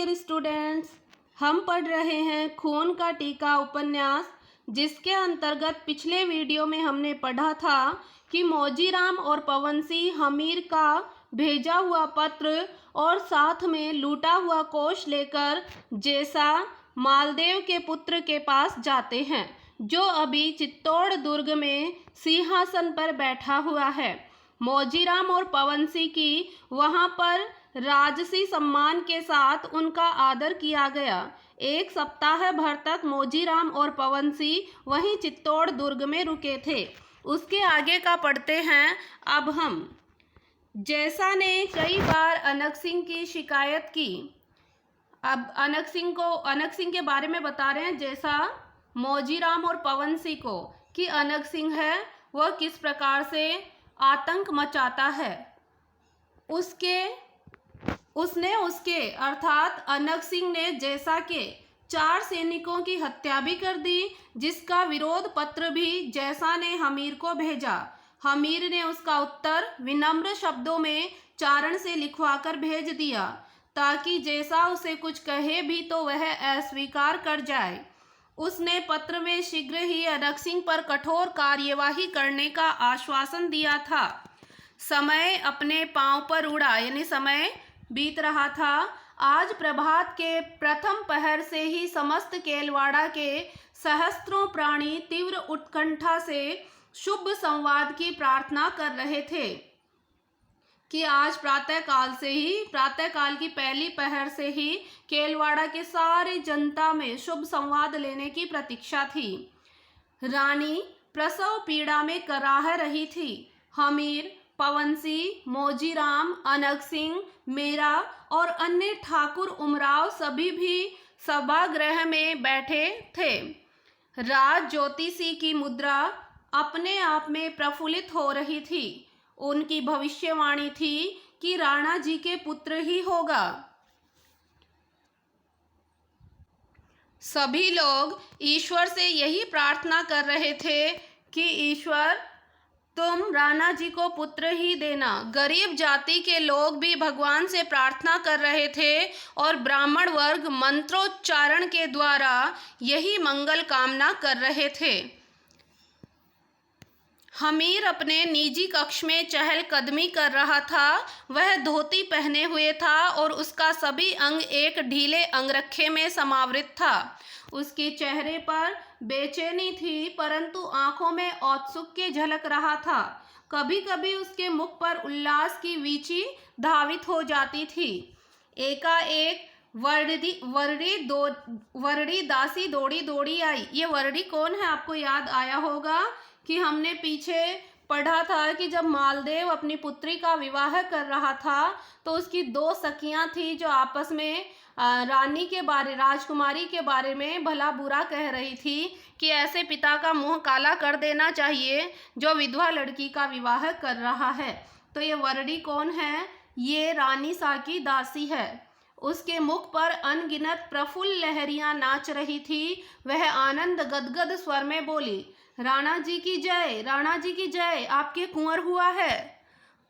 Dear students, हम पढ़ रहे हैं खून का टीका उपन्यास, जिसके अंतर्गत पिछले वीडियो में हमने पढ़ा था कि मौजीराम और पवन सिंह हमीर का भेजा हुआ पत्र और साथ में लूटा हुआ कोष लेकर जैसा मालदेव के पुत्र के पास जाते हैं, जो अभी चित्तौड़ दुर्ग में सिंहासन पर बैठा हुआ है। मौजीराम और पवन सिंह की वहां पर राजसी सम्मान के साथ उनका आदर किया गया। एक सप्ताह भर तक मौजीराम और पवन सिंह वहीं चित्तौड़ दुर्ग में रुके थे। उसके आगे का पढ़ते हैं अब हम। जैसा ने कई बार अनक सिंह की शिकायत की। अब अनक सिंह के बारे में बता रहे हैं, जैसा मौजीराम और पवन सिंह को, कि अनक सिंह है वह किस प्रकार से आतंक मचाता है। उसके अर्थात अनक सिंह ने जैसा के 4 सैनिकों की हत्या भी कर दी, जिसका विरोध पत्र भी जैसा ने हमीर को भेजा। हमीर ने उसका उत्तर विनम्र शब्दों में चारण से लिखवाकर भेज दिया, ताकि जैसा उसे कुछ कहे भी तो वह अस्वीकार कर जाए। उसने पत्र में शीघ्र ही अनक सिंह पर कठोर कार्यवाही करने का आश्वासन दिया था। समय अपने पांव पर उड़ा, यानी समय बीत रहा था। आज प्रभात के प्रथम पहर से ही समस्त केलवाड़ा के सहस्त्रों प्राणी तीव्र उत्कंठा से शुभ संवाद की प्रार्थना कर रहे थे कि आज प्रातः काल की पहली पहर से ही केलवाड़ा के सारे जनता में शुभ संवाद लेने की प्रतीक्षा थी। रानी प्रसव पीड़ा में कराह रही थी। हमीर, पवन सिंह, मौजीराम, अनक सिंह, मेरा और अन्य ठाकुर उमराव सभी भी सभागृह में बैठे थे। राज ज्योतिषी की मुद्रा अपने आप में प्रफुल्लित हो रही थी। उनकी भविष्यवाणी थी कि राणा जी के पुत्र ही होगा। सभी लोग ईश्वर से यही प्रार्थना कर रहे थे कि ईश्वर तुम राणा जी को पुत्र ही देना। गरीब जाति के लोग भी भगवान से प्रार्थना कर रहे थे और ब्राह्मण वर्ग मंत्रोच्चारण के द्वारा यही मंगल कामना कर रहे थे। हमीर अपने निजी कक्ष में चहलकदमी कर रहा था। वह धोती पहने हुए था और उसका सभी अंग एक ढीले अंगरखे में समावृत था। उसके चेहरे पर बेचैनी थी, परंतु आंखों में औत्सुक्य झलक रहा था। कभी कभी उसके मुख पर उल्लास की वीची धावित हो जाती थी। एकाएक वरड़ी दासी दौड़ी दौड़ी आई। ये वरड़ी कौन है, आपको याद आया होगा कि हमने पीछे पढ़ा था कि जब मालदेव अपनी पुत्री का विवाह कर रहा था तो उसकी 2 सखियां थी जो आपस में राजकुमारी के बारे में भला बुरा कह रही थी कि ऐसे पिता का मुंह काला कर देना चाहिए जो विधवा लड़की का विवाह कर रहा है। तो ये वरड़ी कौन है? ये रानी सा की दासी है। उसके मुख पर अनगिनत प्रफुल्ल लहरियां नाच रही थी। वह आनंद गदगद स्वर में बोली, राणा जी की जय, राणा जी की जय, आपके कुंवर हुआ है।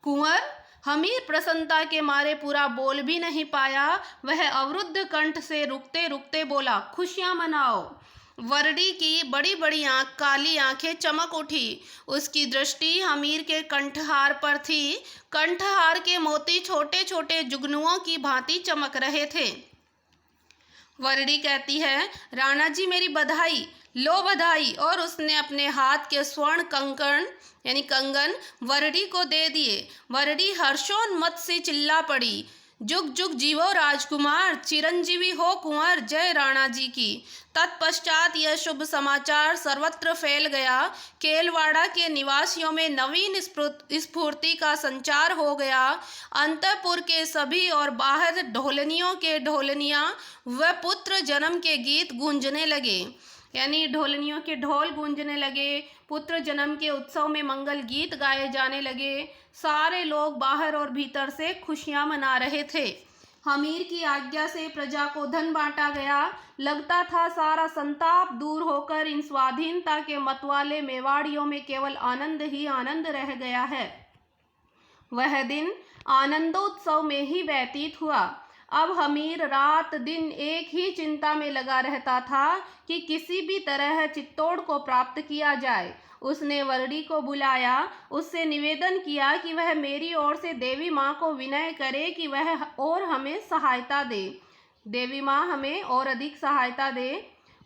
कुंवर? हमीर प्रसन्नता के मारे पूरा बोल भी नहीं पाया। वह अवरुद्ध कंठ से रुकते रुकते बोला, खुशियां मनाओ। वरडी की बड़ी बड़ी काली आंखें चमक उठी। उसकी दृष्टि हमीर के कंठहार पर थी। कंठहार के मोती छोटे छोटे जुगनुओं की भांति चमक रहे थे। वरडी कहती है, राणा जी मेरी बधाई, लो बधाई। और उसने अपने हाथ के स्वर्ण कंगन वरडी को दे दिए। वरडी हर्षोन्मत्त से चिल्ला पड़ी, जुग जुग जीवो राजकुमार, चिरंजीवी हो कुंवर, जय राणा जी की। तत्पश्चात यह शुभ समाचार सर्वत्र फैल गया। केलवाड़ा के निवासियों में नवीन स्फूर्ति का संचार हो गया। अंतपुर के सभी और बाहर ढोलनियों के ढोलनियां व पुत्र जन्म के गीत गूंजने लगे, यानी ढोलनियों के ढोल गूंजने लगे। पुत्र जन्म के उत्सव में मंगल गीत गाए जाने लगे। सारे लोग बाहर और भीतर से खुशियां मना रहे थे। हमीर की आज्ञा से प्रजा को धन बांटा गया। लगता था सारा संताप दूर होकर इन स्वाधीनता के मतवाले मेवाड़ियों में केवल आनंद ही आनंद रह गया है। वह दिन आनंदोत्सव में ही व्यतीत हुआ। अब हमीर रात दिन एक ही चिंता में लगा रहता था कि किसी भी तरह चित्तौड़ को प्राप्त किया जाए। उसने वरडी को बुलाया, उससे निवेदन किया कि वह मेरी ओर से देवी माँ को विनय करे कि वह और हमें सहायता दे, देवी माँ हमें और अधिक सहायता दे।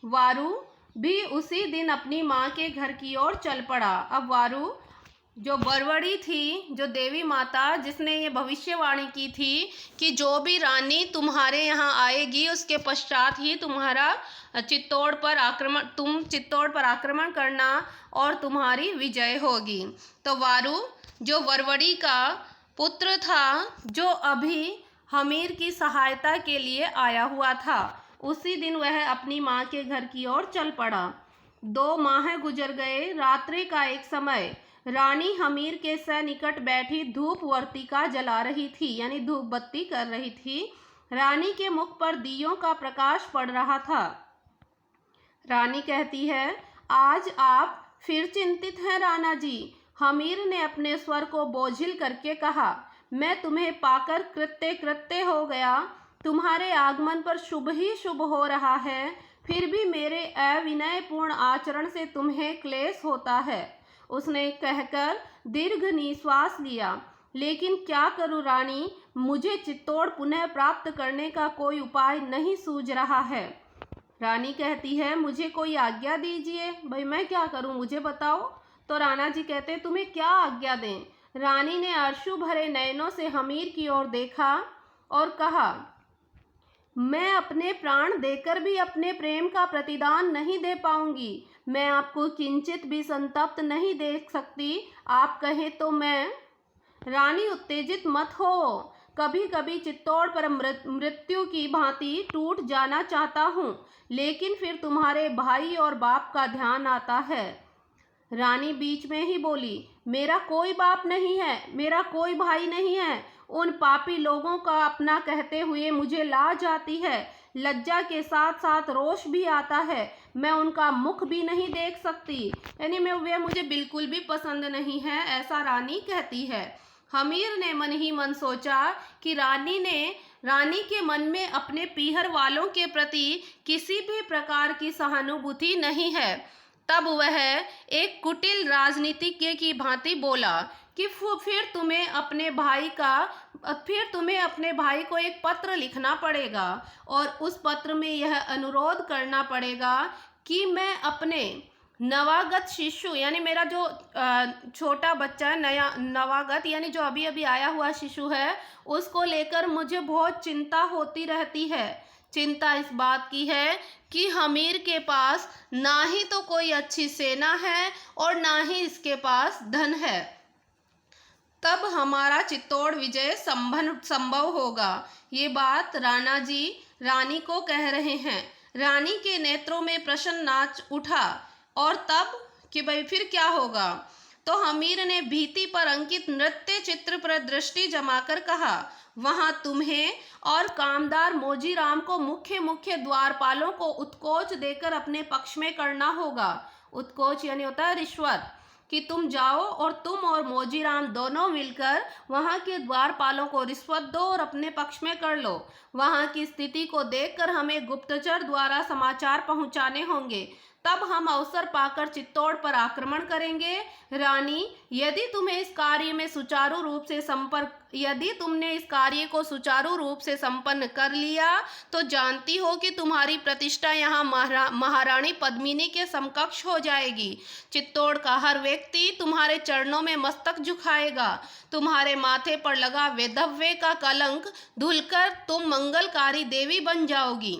वारू भी उसी दिन अपनी माँ के घर की ओर चल पड़ा। अब वारू जो बरवड़ी थी, जो देवी माता जिसने ये भविष्यवाणी की थी कि जो भी रानी तुम्हारे यहाँ आएगी उसके पश्चात ही तुम्हारा तुम चित्तौड़ पर आक्रमण करना और तुम्हारी विजय होगी। तो वारू जो बरवड़ी का पुत्र था, जो अभी हमीर की सहायता के लिए आया हुआ था, उसी दिन वह अपनी माँ के घर की ओर चल पड़ा। 2 माह गुजर गए। रात्रि का एक समय रानी हमीर के सनिकट बैठी धूप वर्तिका जला रही थी, यानी धूप बत्ती कर रही थी। रानी के मुख पर दियों का प्रकाश पड़ रहा था। रानी कहती है, आज आप फिर चिंतित हैं राणा जी। हमीर ने अपने स्वर को बोझिल करके कहा, मैं तुम्हें पाकर कृत्य हो गया। तुम्हारे आगमन पर शुभ ही शुभ हो रहा है, फिर भी मेरे अविनयपूर्ण आचरण से तुम्हें क्लेश होता है। उसने कहकर दीर्घ निश्वास लिया। लेकिन क्या करूं रानी, मुझे चित्तौड़ पुनः प्राप्त करने का कोई उपाय नहीं सूझ रहा है। रानी कहती है, मुझे कोई आज्ञा दीजिए, भाई मैं क्या करूं, मुझे बताओ। तो राणा जी कहते, तुम्हें क्या आज्ञा दें। रानी ने आंसू भरे नयनों से हमीर की ओर देखा और कहा, मैं अपने प्राण देकर भी अपने प्रेम का प्रतिदान नहीं दे पाऊंगी। मैं आपको किंचित भी संतप्त नहीं देख सकती। आप कहें तो मैं। रानी उत्तेजित मत हो। कभी कभी चित्तौड़ पर मृत्यु की भांति टूट जाना चाहता हूँ, लेकिन फिर तुम्हारे भाई और बाप का ध्यान आता है। रानी बीच में ही बोली, मेरा कोई बाप नहीं है, मेरा कोई भाई नहीं है। उन पापी लोगों का अपना कहते हुए मुझे लाज आती है, लज्जा के साथ साथ रोष भी आता है। मैं उनका मुख भी नहीं देख सकती, यानी वे मुझे बिल्कुल भी पसंद नहीं है, ऐसा रानी कहती है। हमीर ने मन ही मन सोचा कि रानी के मन में अपने पीहर वालों के प्रति किसी भी प्रकार की सहानुभूति नहीं है। तब वह एक कुटिल राजनीतिज्ञ की भांति बोला कि फिर तुम्हें अपने भाई को एक पत्र लिखना पड़ेगा और उस पत्र में यह अनुरोध करना पड़ेगा कि मैं अपने नवागत शिशु, यानी मेरा जो छोटा बच्चा है, नया नवागत यानी जो अभी अभी आया हुआ शिशु है, उसको लेकर मुझे बहुत चिंता होती रहती है। चिंता इस बात की है कि हमीर के पास ना ही तो कोई अच्छी सेना है और ना ही इसके पास धन है। तब हमारा चित्तौड़ विजय संभव होगा। ये बात राणा जी रानी को कह रहे हैं। रानी के नेत्रों में प्रश्न नाच उठा। और तब कि भाई फिर क्या होगा। तो हमीर ने भीति पर अंकित नृत्य चित्र पर दृष्टि जमाकर कहा, वहां तुम्हें और कामदार मोजीराम को मुख्य द्वारपालों को उत्कोच देकर अपने पक्ष में करना होगा। उत्कोच यानी होता है रिश्वत, कि तुम जाओ और तुम और मोजीराम दोनों मिलकर वहां के द्वारपालों को रिश्वत दो और अपने पक्ष में कर लो। वहां की स्थिति को देखकर हमें गुप्तचर द्वारा समाचार पहुंचाने होंगे, तब हम अवसर पाकर चित्तौड़ पर आक्रमण करेंगे। रानी, यदि तुमने इस कार्य को सुचारू रूप से संपन्न कर लिया तो जानती हो कि तुम्हारी प्रतिष्ठा यहाँ महारानी पद्मिनी के समकक्ष हो जाएगी। चित्तौड़ का हर व्यक्ति तुम्हारे चरणों में मस्तक झुकाएगा। तुम्हारे माथे पर लगा वैधव्य का कलंक धुलकर तुम मंगलकारी देवी बन जाओगी।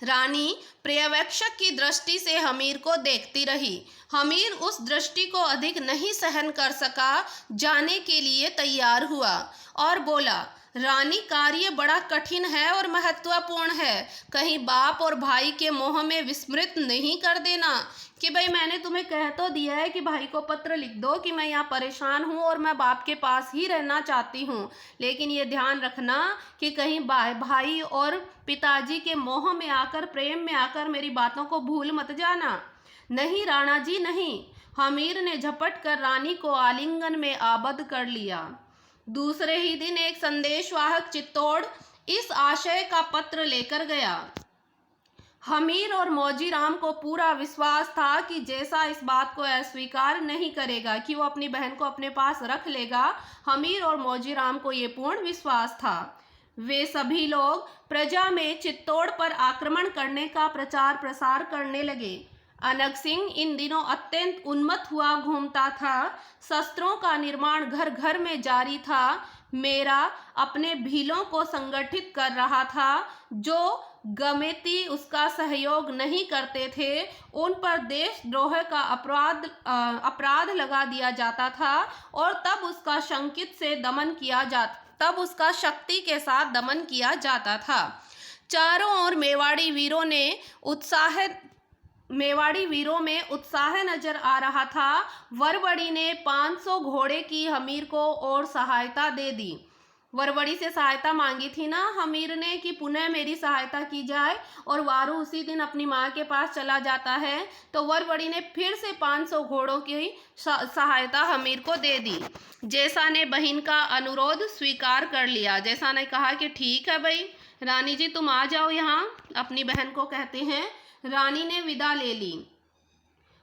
रानी पर्यवेक्षक की दृष्टि से हमीर को देखती रही। हमीर उस दृष्टि को अधिक नहीं सहन कर सका, जाने के लिए तैयार हुआ और बोला, रानी, कार्य बड़ा कठिन है और महत्वपूर्ण है। कहीं बाप और भाई के मोह में विस्मृत नहीं कर देना कि भाई मैंने तुम्हें कह तो दिया है कि भाई को पत्र लिख दो कि मैं यहाँ परेशान हूँ और मैं बाप के पास ही रहना चाहती हूँ, लेकिन ये ध्यान रखना कि कहीं भाई और पिताजी के मोह में आकर, प्रेम में आकर मेरी बातों को भूल मत जाना। नहीं राणा जी नहीं। हमीर ने झपट कर रानी को आलिंगन में आबद्ध कर लिया। दूसरे ही दिन एक संदेशवाहक चित्तौड़ इस आशय का पत्र लेकर गया। हमीर और मौजीराम को पूरा विश्वास था कि जैसा इस बात को अस्वीकार नहीं करेगा कि वो अपनी बहन को अपने पास रख लेगा। हमीर और मौजीराम को ये पूर्ण विश्वास था। वे सभी लोग प्रजा में चित्तौड़ पर आक्रमण करने का प्रचार प्रसार करने लगे। अनग सिंह इन दिनों अत्यंत उन्मत्त हुआ घूमता था। शस्त्रों का निर्माण घर घर में जारी था। मेरा अपने भीलों को संगठित कर रहा था। जो गमेती उसका सहयोग नहीं करते थे उन पर देशद्रोह का अपराध लगा दिया जाता था और तब उसका शक्ति के साथ दमन किया जाता था। चारों ओर मेवाड़ी वीरों में उत्साह नजर आ रहा था। वरवड़ी ने 500 घोड़े की हमीर को और सहायता दे दी। वरवड़ी से सहायता मांगी थी ना हमीर ने कि पुनः मेरी सहायता की जाए, और वारू उसी दिन अपनी माँ के पास चला जाता है तो वरवड़ी ने फिर से 500 घोड़ों की सहायता हमीर को दे दी। जैसा ने बहन का अनुरोध स्वीकार कर लिया। जैसा ने कहा कि ठीक है भाई रानी जी तुम आ जाओ यहाँ, अपनी बहन को कहते हैं। रानी ने विदा ले ली।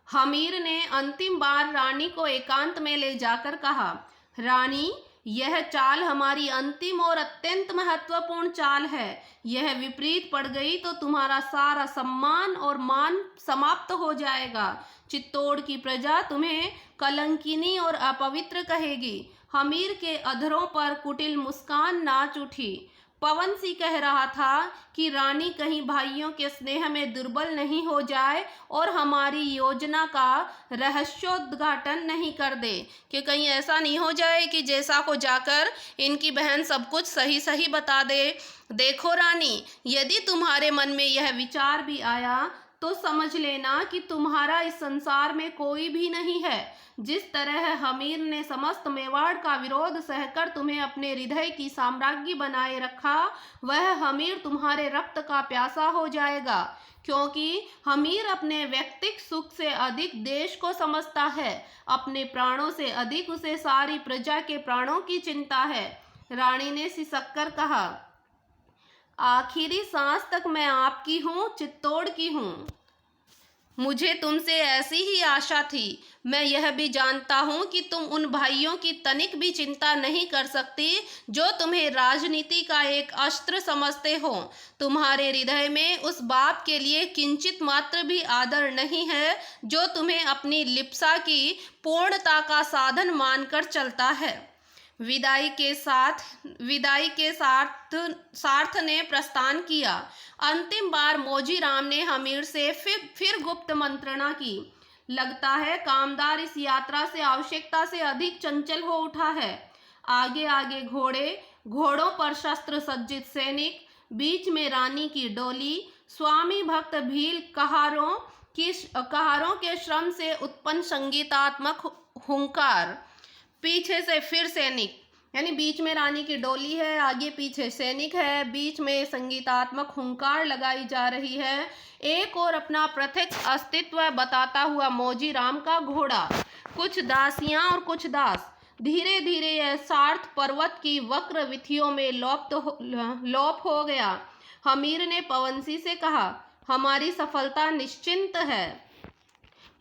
हमीर ने अंतिम बार रानी को एकांत में ले जाकर कहा, रानी यह चाल हमारी अंतिम और अत्यंत महत्वपूर्ण चाल है। यह विपरीत पड़ गई तो तुम्हारा सारा सम्मान और मान समाप्त हो जाएगा। चित्तौड़ की प्रजा तुम्हें कलंकिनी और अपवित्र कहेगी। हमीर के अधरों पर कुटिल मुस्कान नाच उठी। पवन सिंह कह रहा था कि रानी कहीं भाइयों के स्नेह में दुर्बल नहीं हो जाए और हमारी योजना का रहस्योद्घाटन नहीं कर दे, कि कहीं ऐसा नहीं हो जाए कि जैसा को जाकर इनकी बहन सब कुछ सही सही बता दे। देखो रानी, यदि तुम्हारे मन में यह विचार भी आया तो समझ लेना कि तुम्हारा इस संसार में कोई भी नहीं है। जिस तरह हमीर ने समस्त मेवाड़ का विरोध सहकर तुम्हें अपने हृदय की साम्राज्ञी बनाए रखा, वह हमीर तुम्हारे रक्त का प्यासा हो जाएगा, क्योंकि हमीर अपने व्यक्तिक सुख से अधिक देश को समझता है। अपने प्राणों से अधिक उसे सारी प्रजा के प्राणों की चिंता है। रानी ने सिसककर कहा, आखिरी सांस तक मैं आपकी हूँ, चित्तौड़ की हूँ। मुझे तुमसे ऐसी ही आशा थी। मैं यह भी जानता हूँ कि तुम उन भाइयों की तनिक भी चिंता नहीं कर सकती जो तुम्हें राजनीति का एक अस्त्र समझते हो। तुम्हारे हृदय में उस बाप के लिए किंचित मात्र भी आदर नहीं है जो तुम्हें अपनी लिप्सा की पूर्णता का साधन मानकर चलता है। विदाई के सार्थ ने प्रस्थान किया। अंतिम बार मौजीराम ने हमीर से फिर गुप्त मंत्रणा की। लगता है कामदार इस यात्रा से आवश्यकता से अधिक चंचल हो उठा है। आगे आगे घोड़ों पर शस्त्र सज्जित सैनिक, बीच में रानी की डोली, स्वामी भक्त भील कहारों के श्रम से उत्पन्न संगीतात्मक हुंकार, पीछे से फिर सैनिक, यानी बीच में रानी की डोली है, आगे पीछे सैनिक है, बीच में संगीतात्मक हुंकार लगाई जा रही है। एक और अपना प्रत्यक्ष अस्तित्व बताता हुआ मौजीराम का घोड़ा, कुछ दासियां और कुछ दास। धीरे धीरे यह सार्थ पर्वत की वक्र विथियों में लोप हो गया। हमीर ने पवन सिंह से कहा, हमारी सफलता निश्चिंत है।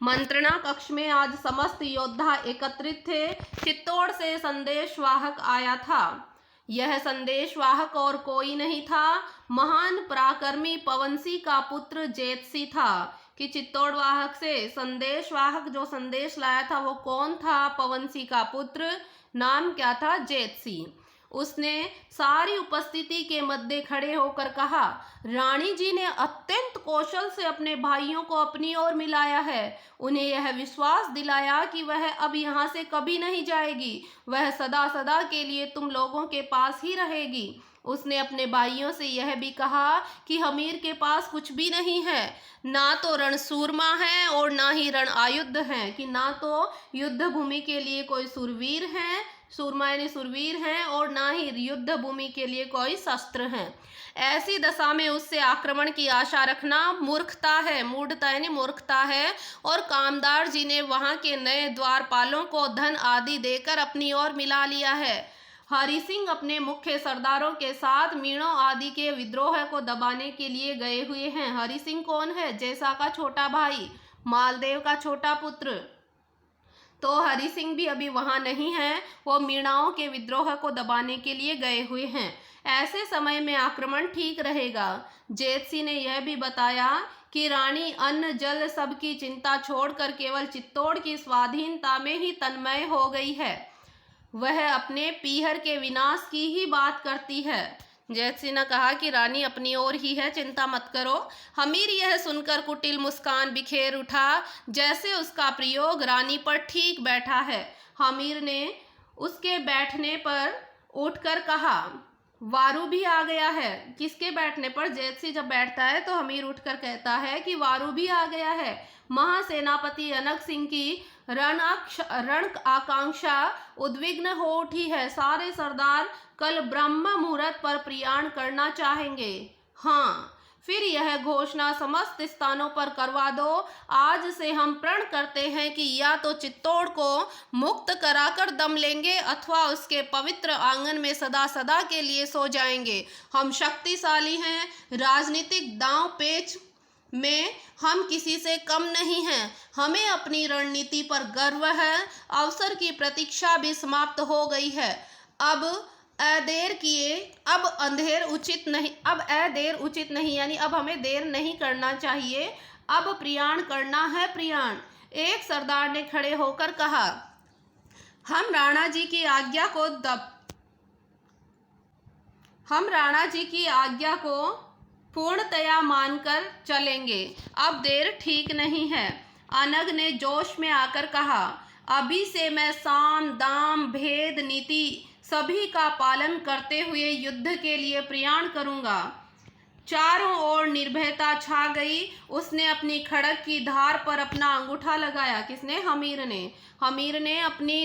मंत्रणा कक्ष में आज समस्त योद्धा एकत्रित थे। चित्तौड़ से संदेशवाहक आया था। यह संदेशवाहक और कोई नहीं था, महान पराक्रमी पवन सिंह का पुत्र जेत सिंह था। कि चित्तौड़ वाहक से संदेशवाहक जो संदेश लाया था वो कौन था? पवन सिंह का पुत्र, नाम क्या था? जेत सिंह। उसने सारी उपस्थिति के मध्य खड़े होकर कहा, रानी जी ने अत्यंत कौशल से अपने भाइयों को अपनी ओर मिलाया है। उन्हें यह विश्वास दिलाया कि वह अब यहाँ से कभी नहीं जाएगी, वह सदा सदा के लिए तुम लोगों के पास ही रहेगी। उसने अपने भाइयों से यह भी कहा कि हमीर के पास कुछ भी नहीं है, ना तो रणसूरमा है और ना ही रण आयुध है, कि ना तो युद्ध भूमि के लिए कोई सुरवीर है, सूरमा यानी सुरवीर हैं, और ना ही युद्ध भूमि के लिए कोई शस्त्र हैं। ऐसी दशा में उससे आक्रमण की आशा रखना मूर्खता है, मूढ़ता यानी मूर्खता है। और कामदार जी ने वहां के नए द्वारपालों को धन आदि देकर अपनी ओर मिला लिया है। हरि सिंह अपने मुख्य सरदारों के साथ मीणों आदि के विद्रोह को दबाने के लिए गए हुए हैं। हरि सिंह कौन है? जैसा का छोटा भाई, मालदेव का छोटा पुत्र। तो हरि सिंह भी अभी वहां नहीं है, वो मीणाओं के विद्रोह को दबाने के लिए गए हुए हैं। ऐसे समय में आक्रमण ठीक रहेगा। जेतसी ने यह भी बताया कि रानी अन्न जल सबकी चिंता छोड़कर केवल चित्तौड़ की स्वाधीनता में ही तन्मय हो गई है। वह अपने पीहर के विनाश की ही बात करती है। जेतसी ने कहा कि रानी अपनी ओर ही है, चिंता मत करो। हमीर यह सुनकर कुटिल मुस्कान बिखेर उठा, जैसे उसका प्रयोग रानी पर ठीक बैठा है। हमीर ने उसके बैठने पर उठकर कहा, वारू भी आ गया है। किसके बैठने पर? जेतसी जब बैठता है तो हमीर उठकर कहता है कि वारू भी आ गया है। महासेनापति अनंग सिंह की रण आकांक्षा उद्विग्न हो उठी है। सारे सरदार कल ब्रह्म मुहूर्त पर प्रयाण करना चाहेंगे। हाँ, फिर यह घोषणा समस्त स्थानों पर करवा दो। आज से हम प्रण करते हैं कि या तो चित्तौड़ को मुक्त कराकर दम लेंगे अथवा उसके पवित्र आंगन में सदा सदा के लिए सो जाएंगे। हम शक्तिशाली हैं, राजनीतिक दांव पेच में हम किसी से कम नहीं हैं। हमें अपनी रणनीति पर गर्व है। अवसर की प्रतीक्षा भी समाप्त हो गई है। अब अदेर किए, अब अंधेर उचित नहीं, अब अदेर उचित नहीं, यानी अब हमें देर नहीं करना चाहिए। अब प्रयाण करना है, प्रयाण। एक सरदार ने खड़े होकर कहा, हम राणा जी की आज्ञा को पूर्णतया मानकर चलेंगे। अब देर ठीक नहीं है। अनग ने जोश में आकर कहा, अभी से मैं साम दाम भेद नीति सभी का पालन करते हुए युद्ध के लिए प्रयाण करूंगा। चारों ओर निर्भयता छा गई। उसने अपनी खड़ग की धार पर अपना अंगूठा लगाया। किसने? हमीर ने। हमीर ने अपनी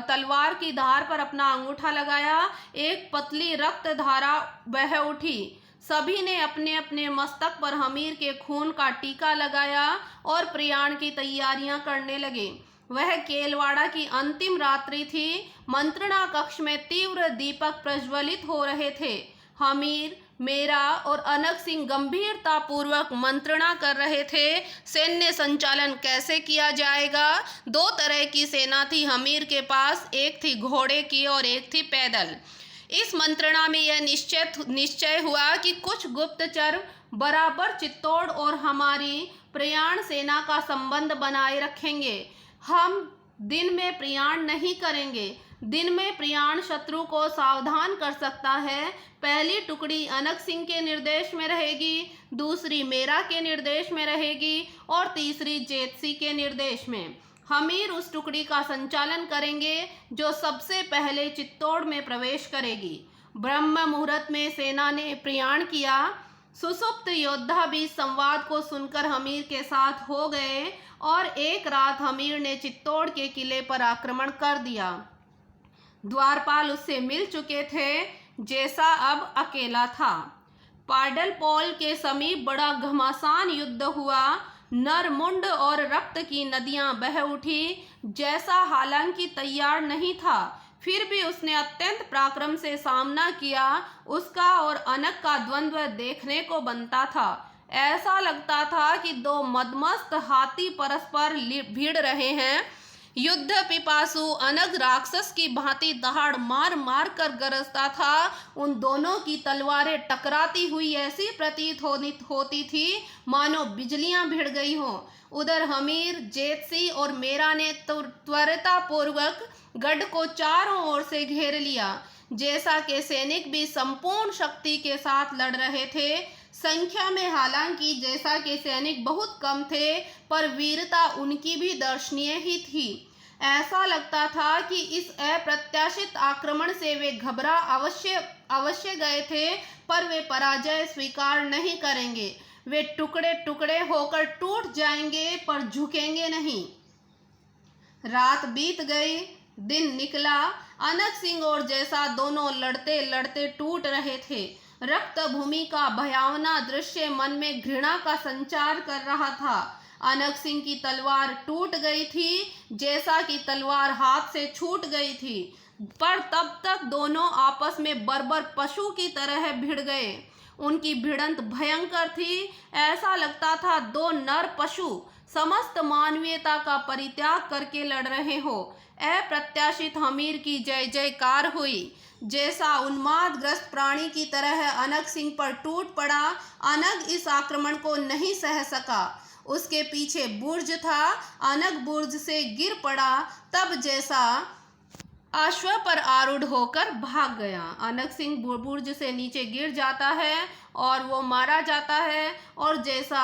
तलवार की धार पर अपना अंगूठा लगाया। एक पतली रक्त धारा बह उठी। सभी ने अपने अपने मस्तक पर हमीर के खून का टीका लगाया और प्रयाण की तैयारियां करने लगे। वह केलवाड़ा की अंतिम रात्रि थी। मंत्रणा कक्ष में तीव्र दीपक प्रज्वलित हो रहे थे। हमीर, मेरा और अनग सिंह गंभीरता पूर्वक मंत्रणा कर रहे थे। सैन्य संचालन कैसे किया जाएगा? दो तरह की सेना थी हमीर के पास, एक थी घोड़े की और एक थी पैदल। इस मंत्रणा में यह निश्चय हुआ कि कुछ गुप्तचर बराबर चित्तौड़ और हमारी प्रयाण सेना का संबंध बनाए रखेंगे। हम दिन में प्रयाण नहीं करेंगे। दिन में प्रयाण शत्रु को सावधान कर सकता है। पहली टुकड़ी अनग सिंह के निर्देश में रहेगी, दूसरी मेरा के निर्देश में रहेगी और तीसरी जेतसी के निर्देश में। हमीर उस टुकड़ी का संचालन करेंगे जो सबसे पहले चित्तौड़ में प्रवेश करेगी। ब्रह्म मुहूर्त में सेना ने प्रयाण किया। सुसुप्त योद्धा भी संवाद को सुनकर हमीर के साथ हो गए और एक रात हमीर ने चित्तौड़ के किले पर आक्रमण कर दिया। द्वारपाल उससे मिल चुके थे, जैसा अब अकेला था। पाडलपोल के समीप बड़ा घमासान युद्ध हुआ। नरमुंड और रक्त की नदियां बह उठी। जैसा हालांकि तैयार नहीं था, फिर भी उसने अत्यंत पराक्रम से सामना किया। उसका और अनग का द्वंद्व देखने को बनता था। ऐसा लगता था कि दो मदमस्त हाथी परस्पर भिड़ रहे हैं। युद्ध पिपासु अनग राक्षस की भांति दहाड़ मार मार कर गरजता था। उन दोनों की तलवारें टकराती हुई ऐसी प्रतीत होती थी मानो बिजलियां भिड़ गई हों। उधर हमीर, जेतसी और मेरा ने त्वरितापूर्वक गढ़ को चारों ओर से घेर लिया। जैसा के सैनिक भी संपूर्ण शक्ति के साथ लड़ रहे थे। संख्या में हालांकि जैसा के सैनिक बहुत कम थे, पर वीरता उनकी भी दर्शनीय ही थी। ऐसा लगता था कि इस अप्रत्याशित आक्रमण से वे घबरा अवश्य गए थे, पर वे पराजय स्वीकार नहीं करेंगे। वे टुकड़े टुकड़े होकर टूट जाएंगे, पर झुकेंगे नहीं। रात बीत गई, दिन निकला। अनग सिंह और जैसा दोनों लड़ते लड़ते टूट रहे थे। रक्त भूमि का भयावना दृश्य मन में घृणा का संचार कर रहा था। अनग सिंह की तलवार टूट गई थी, जैसा कि तलवार हाथ से छूट गई थी। पर तब तक दोनों आपस में बर्बर पशु की तरह भिड़ गए। उनकी भिड़ंत भयंकर थी। ऐसा लगता था दो नर पशु समस्त मानवीयता का परित्याग करके लड़ रहे हो। अप्रत्याशित हमीर की जय जयकार हुई। जैसा उन्मादग्रस्त प्राणी की तरह अनग सिंह पर टूट पड़ा। अनग इस आक्रमण को नहीं सह सका। उसके पीछे बुर्ज था। अनग बुर्ज से गिर पड़ा। तब जैसा अश्व पर आरूढ़ होकर भाग गया। अनग सिंह बुर्ज से नीचे गिर जाता है और वो मारा जाता है, और जैसा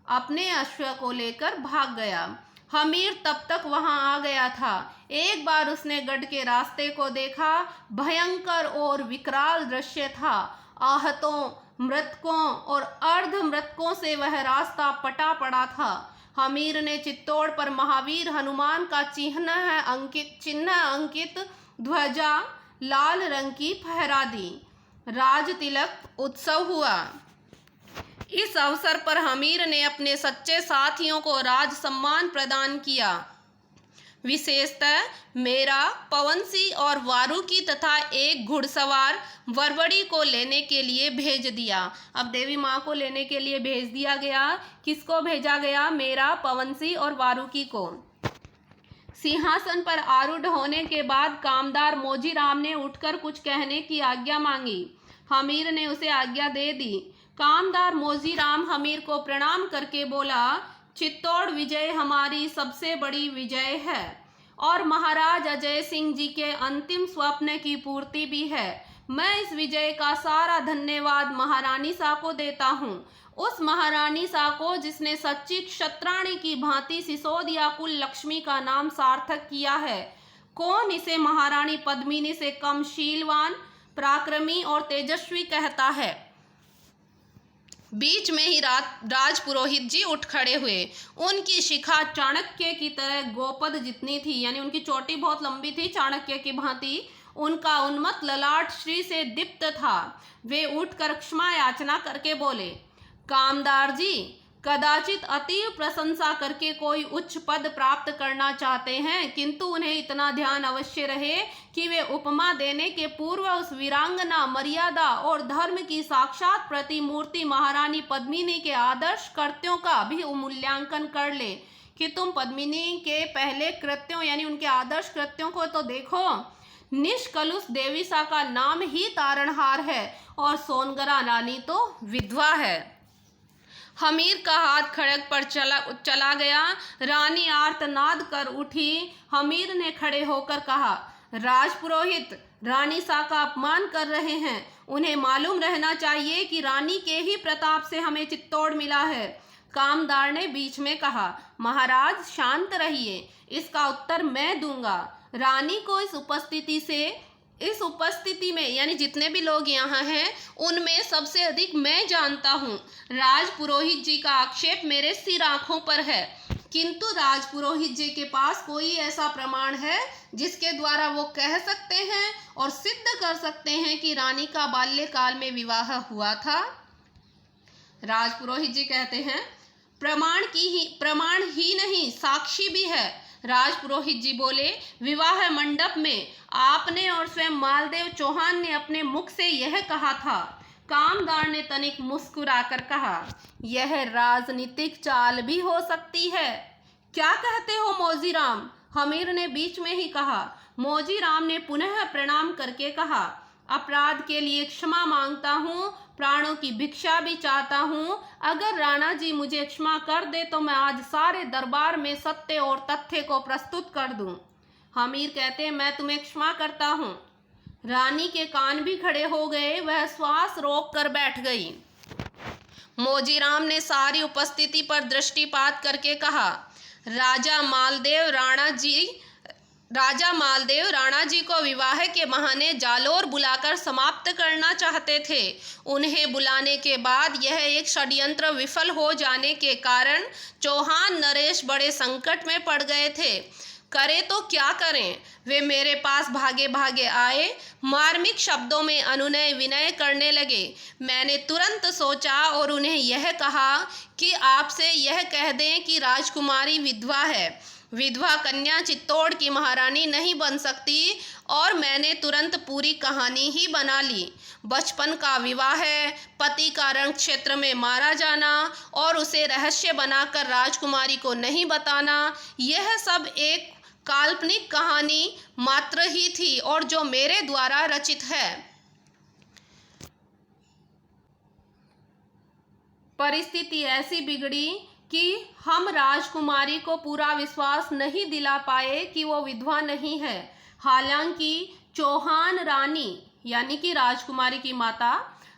अपने अश्व को लेकर भाग गया। हमीर तब तक वहां आ गया था। एक बार उसने गढ़ के रास्ते को देखा। भयंकर और विकराल दृश्य था। आहतों, मृतकों और अर्ध मृतकों से वह रास्ता पटा पड़ा था। हमीर ने चित्तौड़ पर महावीर हनुमान का चिन्ह अंकित ध्वजा लाल रंग की फहरा दी। राज तिलक उत्सव हुआ। इस अवसर पर हमीर ने अपने सच्चे साथियों को राज सम्मान प्रदान किया। विशेषतः मेरा, पवन सिंह और वारुकी तथा एक घुड़सवार वरवड़ी को लेने के लिए भेज दिया। अब देवी माँ को लेने के लिए भेज दिया गया। किसको भेजा गया? मेरा, पवन सिंह और वारुकी को। सिंहासन पर आरूढ़ होने के बाद कामदार मोजीराम ने उठकर कुछ कहने की आज्ञा मांगी। हमीर ने उसे आज्ञा दे दी। कामदार मोजीराम हमीर को प्रणाम करके बोला, चित्तौड़ विजय हमारी सबसे बड़ी विजय है और महाराज अजय सिंह जी के अंतिम स्वप्न की पूर्ति भी है। मैं इस विजय का सारा धन्यवाद महारानी सा को देता हूँ। उस महारानी सा को जिसने सच्ची क्षत्राणी की भांति सिसोदिया कुल लक्ष्मी का नाम सार्थक किया है। कौन इसे महारानी पद्मिनी से कम शीलवान, पराक्रमी और तेजस्वी कहता है? बीच में ही राज पुरोहित जी उठ खड़े हुए। उनकी शिखा चाणक्य की तरह गोपद जितनी थी, यानी उनकी चोटी बहुत लंबी थी चाणक्य की भांति। उनका उन्मत्त ललाट श्री से दीप्त था। वे उठकर क्षमा याचना करके बोले, कामदार जी, कदाचित अतीव प्रशंसा करके कोई उच्च पद प्राप्त करना चाहते हैं, किंतु उन्हें इतना ध्यान अवश्य रहे कि वे उपमा देने के पूर्व उस वीरांगना, मर्यादा और धर्म की साक्षात प्रतिमूर्ति महारानी पद्मिनी के आदर्श कृत्यों का भी मूल्यांकन कर ले। कि तुम पद्मिनी के पहले कृत्यों यानी उनके आदर्श कृत्यों को तो देखो। निष्कलुष देवीसा का नाम ही तारणहार है और सोनगरा रानी तो विधवा है। हमीर का हाथ खड़ग पर चला गया। रानी आर्तनाद कर उठी। हमीर ने खड़े होकर कहा, राजपुरोहित रानी सा का अपमान कर रहे हैं। उन्हें मालूम रहना चाहिए कि रानी के ही प्रताप से हमें चित्तौड़ मिला है। कामदार ने बीच में कहा, महाराज शांत रहिए, इसका उत्तर मैं दूंगा। रानी को इस उपस्थिति में यानी जितने भी लोग यहाँ हैं उनमें सबसे अधिक मैं जानता हूँ। राजपुरोहित जी का आक्षेप मेरे सिर आंखों पर है, किंतु राजपुरोहित जी के पास कोई ऐसा प्रमाण है जिसके द्वारा वो कह सकते हैं और सिद्ध कर सकते हैं कि रानी का बाल्यकाल में विवाह हुआ था? राजपुरोहित जी कहते हैं, प्रमाण ही नहीं, साक्षी भी है। राजपुरोहित जी बोले, विवाह मंडप में आपने और स्वयं मालदेव चौहान ने अपने मुख से यह कहा था। कामदार ने तनिक मुस्कुराकर कहा, यह राजनीतिक चाल भी हो सकती है। क्या कहते हो मोजीराम? हमीर ने बीच में ही कहा। मोजीराम ने पुनः प्रणाम करके कहा, अपराध के लिए क्षमा मांगता हूँ, प्राणों की भिक्षा भी चाहता हूँ। अगर राणा जी मुझे क्षमा कर दे तो मैं आज सारे दरबार में सत्य और तथ्य को प्रस्तुत कर दूं। हमीर कहते, मैं तुम्हें क्षमा करता हूँ। रानी के कान भी खड़े हो गए। वह श्वास रोक कर बैठ गई। मोजीराम ने सारी उपस्थिति पर दृष्टिपात करके कहा, राजा मालदेव राणा जी को विवाह के बहाने जालोर बुलाकर समाप्त करना चाहते थे। उन्हें बुलाने के बाद यह एक षड्यंत्र विफल हो जाने के कारण चौहान नरेश बड़े संकट में पड़ गए थे। करे तो क्या करें? वे मेरे पास भागे भागे आए, मार्मिक शब्दों में अनुनय विनय करने लगे। मैंने तुरंत सोचा और उन्हें यह कहा कि आपसे यह कह दें कि राजकुमारी विधवा है। विधवा कन्या चित्तौड़ की महारानी नहीं बन सकती और मैंने तुरंत पूरी कहानी ही बना ली। बचपन का विवाह है, पति का रण क्षेत्र में मारा जाना और उसे रहस्य बनाकर राजकुमारी को नहीं बताना, यह सब एक काल्पनिक कहानी मात्र ही थी और जो मेरे द्वारा रचित है। परिस्थिति ऐसी बिगड़ी कि हम राजकुमारी को पूरा विश्वास नहीं दिला पाए कि वो विधवा नहीं है। हालांकि चौहान रानी यानी कि राजकुमारी की माता,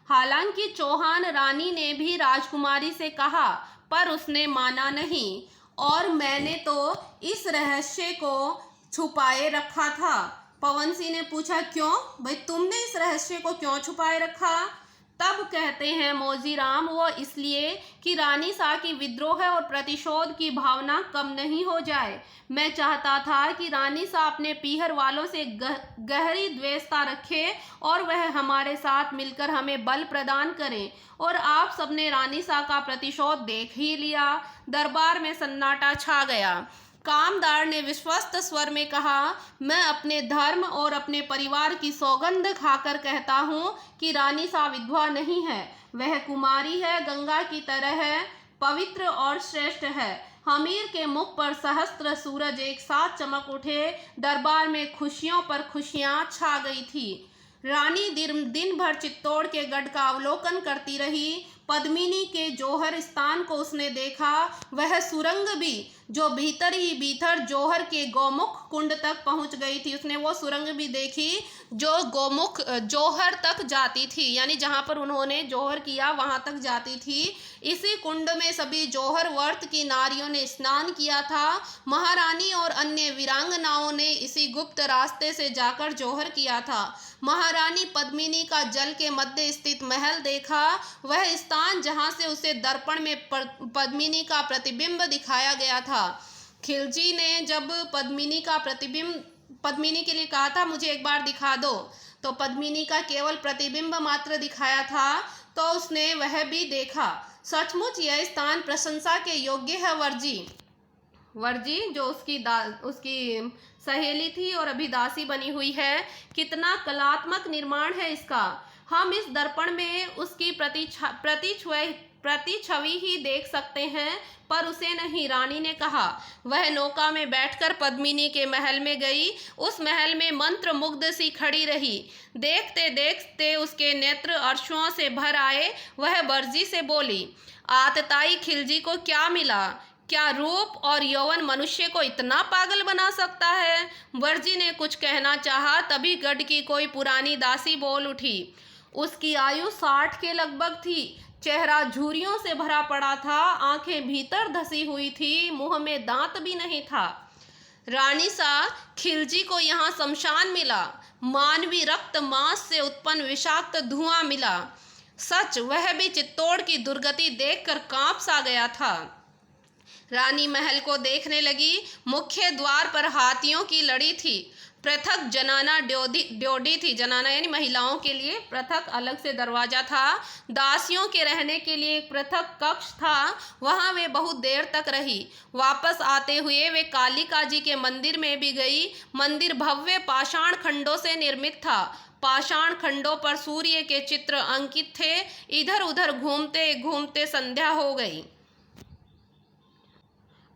हालांकि चौहान रानी ने भी राजकुमारी से कहा पर उसने माना नहीं और मैंने तो इस रहस्य को छुपाए रखा था। पवन सिंह ने पूछा, क्यों भाई, तुमने इस रहस्य को क्यों छुपाए रखा? तब कहते हैं मौजीराम, वो इसलिए कि रानी शाह की विद्रोह और प्रतिशोध की भावना कम नहीं हो जाए। मैं चाहता था कि रानी शाह अपने पीहर वालों से गहरी द्वेषता रखे और वह हमारे साथ मिलकर हमें बल प्रदान करें। और आप सबने रानी शाह का प्रतिशोध देख ही लिया। दरबार में सन्नाटा छा गया। कामदार ने विश्वस्त स्वर में कहा, मैं अपने धर्म और अपने परिवार की सौगंध खाकर कहता हूँ कि रानी शाह विधवा नहीं है। वह कुमारी है, गंगा की तरह है, पवित्र और श्रेष्ठ है। हमीर के मुख पर सहस्त्र सूरज एक साथ चमक उठे। दरबार में खुशियों पर खुशियां छा गई थी। रानी दिन भर चित्तौड़ के गढ़ का अवलोकन करती रही। पद्मिनी के जौहर स्थान को उसने देखा। वह सुरंग भी जो भीतर ही भीतर जौहर के गौमुख कुंड तक पहुंच गई थी, उसने वो सुरंग भी देखी जो गौमुख जौहर तक जाती थी, यानी जहां पर उन्होंने जौहर किया वहां तक जाती थी। इसी कुंड में सभी जौहर वर्त की नारियों ने स्नान किया था। महारानी और अन्य वीरांगनाओं ने इसी गुप्त रास्ते से जाकर जौहर किया था। महारानी पद्मिनी का जल के मध्य स्थित महल देखा, वह स्थान जहां से उसे दर्पण में पद्मिनी का प्रतिबिंब दिखाया गया था। खिलजी ने जब पद्मिनी का प्रतिबिंब पद्मिनी के लिए कहा था, मुझे एक बार दिखा दो, तो पद्मिनी का केवल प्रतिबिंब मात्र दिखाया था, तो उसने वह भी देखा। सचमुच यह स्थान प्रशंसा के योग्य है। वर्जी जो उसकी सहेली थी और अभी दासी बनी हुई है, कितना कलात्मक निर्माण है इसका। हम इस दर्पण में उसकी प्रतिछवि ही देख सकते हैं पर उसे नहीं। रानी ने कहा। वह नौका में बैठकर पद्मिनी के महल में गई। उस महल में मंत्र मुग्ध सी खड़ी रही। देखते देखते उसके नेत्र अश्रुओं से भर आए। वह वर्जी से बोली, आतताई खिलजी को क्या मिला? क्या रूप और यौवन मनुष्य को इतना पागल बना सकता है? वर्जी ने कुछ कहना चाहा, तभी गढ़ की कोई पुरानी दासी बोल उठी। उसकी आयु 60 के लगभग थी। चेहरा झुर्रियों से भरा पड़ा था, आंखें भीतर धसी हुई थी, मुंह में दांत भी नहीं था। रानी शाह, खिलजी को यहाँ शमशान मिला। मानवीय रक्त मांस से उत्पन्न विषाक्त धुआं मिला। सच, वह भी चित्तौड़ की दुर्गति देखकर कांप सा गया था। रानी महल को देखने लगी। मुख्य द्वार पर हाथियों की लड़ी थी। पृथक जनाना ड्योढ़ी थी। जनाना यानी महिलाओं के लिए पृथक अलग से दरवाजा था। दासियों के रहने के लिए एक पृथक कक्ष था। वहां वे बहुत देर तक रही। वापस आते हुए वे कालिका जी के मंदिर में भी गई। मंदिर भव्य पाषाण खंडों से निर्मित था। पाषाण खंडों पर सूर्य के चित्र अंकित थे। इधर उधर घूमते घूमते संध्या हो गई।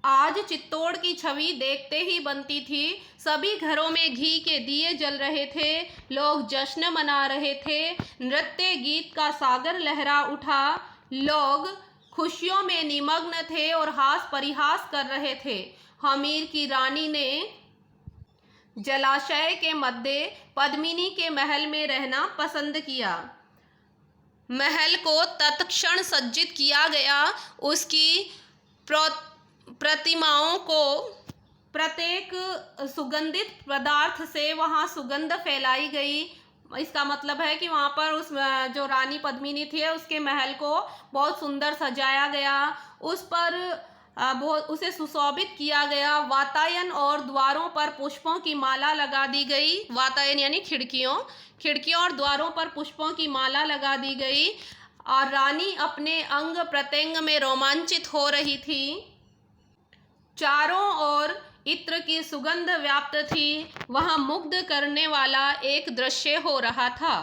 आज चित्तौड़ की छवि देखते ही बनती थी। सभी घरों में घी के दिए जल रहे थे। लोग जश्न मना रहे थे। नृत्य गीत का सागर लहरा उठा। लोग खुशियों में निमग्न थे और हास परिहास कर रहे थे। हमीर की रानी ने जलाशय के मध्य पद्मिनी के महल में रहना पसंद किया। महल को तत्क्षण सज्जित किया गया। उसकी प्रतिमाओं को प्रत्येक सुगंधित पदार्थ से वहाँ सुगंध फैलाई गई। इसका मतलब है कि वहाँ पर उस जो रानी पद्मिनी थी उसके महल को बहुत सुंदर सजाया गया। उस पर उसे सुशोभित किया गया। वातायन और द्वारों पर पुष्पों की माला लगा दी गई। वातायन यानी खिड़कियों और द्वारों पर पुष्पों की माला लगा दी गई और रानी अपने अंग प्रत्यंग में रोमांचित हो रही थी। चारों ओर इत्र की सुगंध व्याप्त थी। वहां मुग्ध करने वाला एक दृश्य हो रहा था।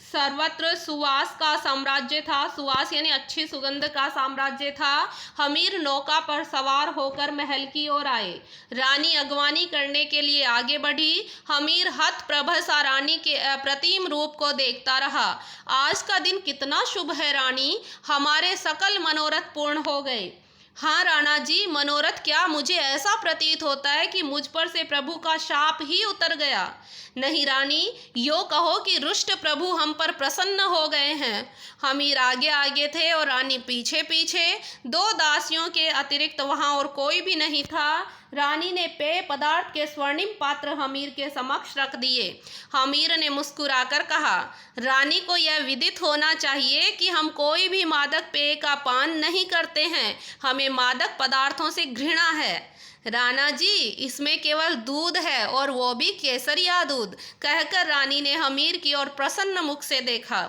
सर्वत्र सुवास का साम्राज्य था। सुवास यानी अच्छी सुगंध का साम्राज्य था। हमीर नौका पर सवार होकर महल की ओर आए। रानी अगवानी करने के लिए आगे बढ़ी। हमीर हतप्रभ सा रानी के अप्रतिम रूप को देखता रहा। आज का दिन कितना शुभ है रानी, हमारे सकल मनोरथ पूर्ण हो गए। हाँ राणा जी, मनोरथ क्या, मुझे ऐसा प्रतीत होता है कि मुझ पर से प्रभु का शाप ही उतर गया। नहीं रानी, यो कहो कि रुष्ट प्रभु हम पर प्रसन्न हो गए हैं। हमीर आगे आगे थे और रानी पीछे पीछे। दो दासियों के अतिरिक्त वहां और कोई भी नहीं था। रानी ने पेय पदार्थ के स्वर्णिम पात्र हमीर के समक्ष रख दिए। हमीर ने मुस्कुराकर कहा, रानी को यह विदित होना चाहिए कि हम कोई भी मादक पेय का पान नहीं करते हैं। हमें मादक पदार्थों से घृणा है। राणा जी, इसमें केवल दूध है और वो भी केसरिया दूध, कहकर रानी ने हमीर की ओर प्रसन्न मुख से देखा।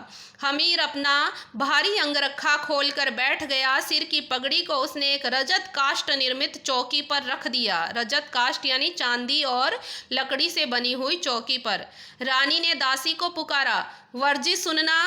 हमीर अपना भारी अंगरखा खोलकर बैठ गया। सिर की पगड़ी को उसने एक रजत काष्ठ निर्मित चौकी पर रख दिया। रजत काष्ठ यानी चांदी और लकड़ी से बनी हुई चौकी पर। रानी ने दासी को पुकारा, वर्जी सुनना।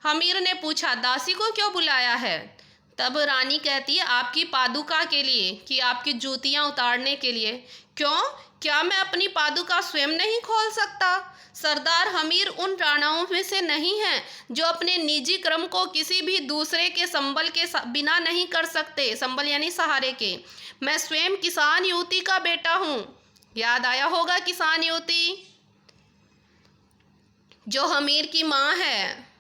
हमीर ने पूछा, दासी को क्यों बुलाया है? तब रानी कहती है, आपकी पादुका के लिए, कि आपकी जूतियां उतारने के लिए। क्यों? क्या मैं अपनी पादुका स्वयं नहीं खोल सकता? सरदार हमीर उन राणाओं में से नहीं है जो अपने निजी क्रम को किसी भी दूसरे के संबल के बिना नहीं कर सकते। संबल यानी सहारे के। मैं स्वयं किसान युवती का बेटा हूँ। याद आया होगा किसान युवती, जो हमीर की माँ है।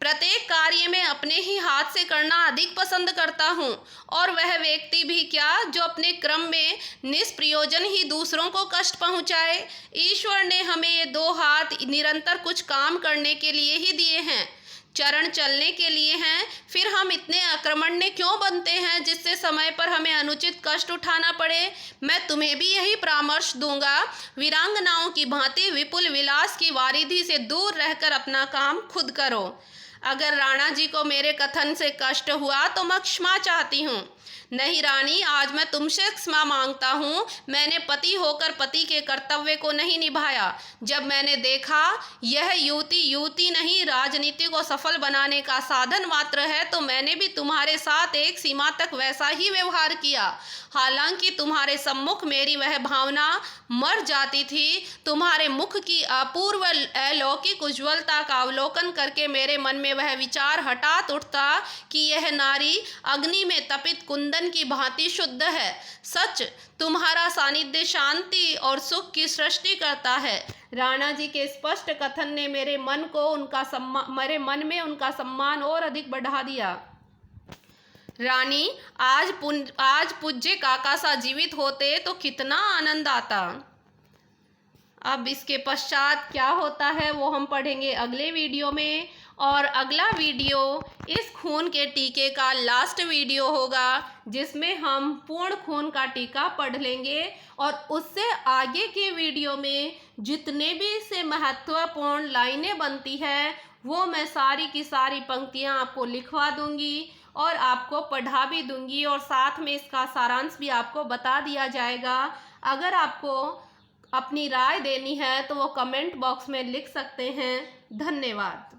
प्रत्येक कार्य में अपने ही हाथ से करना अधिक पसंद करता हूँ, और वह व्यक्ति भी क्या जो अपने क्रम में निष्प्रयोजन ही दूसरों को कष्ट पहुँचाए। ईश्वर ने हमें ये दो हाथ निरंतर कुछ काम करने के लिए ही दिए हैं, चरण चलने के लिए हैं। फिर हम इतने आक्रमण्य क्यों बनते हैं जिससे समय पर हमें अनुचित कष्ट उठाना पड़े। मैं तुम्हें भी यही परामर्श दूंगा, वीरांगनाओं की भांति विपुल विलास की वारिधि से दूर रहकर अपना काम खुद करो। अगर राणा जी को मेरे कथन से कष्ट हुआ तो मैं क्षमा चाहती हूँ। नहीं रानी, आज मैं तुमसे क्षमा मांगता हूँ। मैंने पति होकर पति के कर्तव्य को नहीं निभाया। जब मैंने देखा यह युवती नहीं, राजनीति को सफल बनाने का साधन मात्र है, तो मैंने भी तुम्हारे साथ एक सीमा तक वैसा ही व्यवहार किया। हालांकि तुम्हारे सम्मुख मेरी वह भावना मर जाती थी। तुम्हारे मुख की अपूर्व अलौकिक उज्ज्वलता का अवलोकन करके मेरे मन में वह विचार हठात उठता कि यह नारी अग्नि में तपित कुंदन की भांति शुद्ध है। सच, तुम्हारा सानिध्य शांति और सुख की सृष्टि करता है। राणा जी के स्पष्ट कथन ने मेरे मन में उनका सम्मान और अधिक बढ़ा दिया। रानी, आज पूज्य काका सा जीवित होते तो कितना आनंद आता। अब इसके पश्चात क्या होता है वो हम पढ़ेंगे अगले वीडियो में, और अगला वीडियो इस खून के टीके का लास्ट वीडियो होगा, जिसमें हम पूर्ण खून का टीका पढ़ लेंगे। और उससे आगे के वीडियो में जितने भी इससे महत्वपूर्ण लाइनें बनती है वो मैं सारी की सारी पंक्तियां आपको लिखवा दूंगी और आपको पढ़ा भी दूंगी, और साथ में इसका सारांश भी आपको बता दिया जाएगा। अगर आपको अपनी राय देनी है तो वो कमेंट बॉक्स में लिख सकते हैं। धन्यवाद।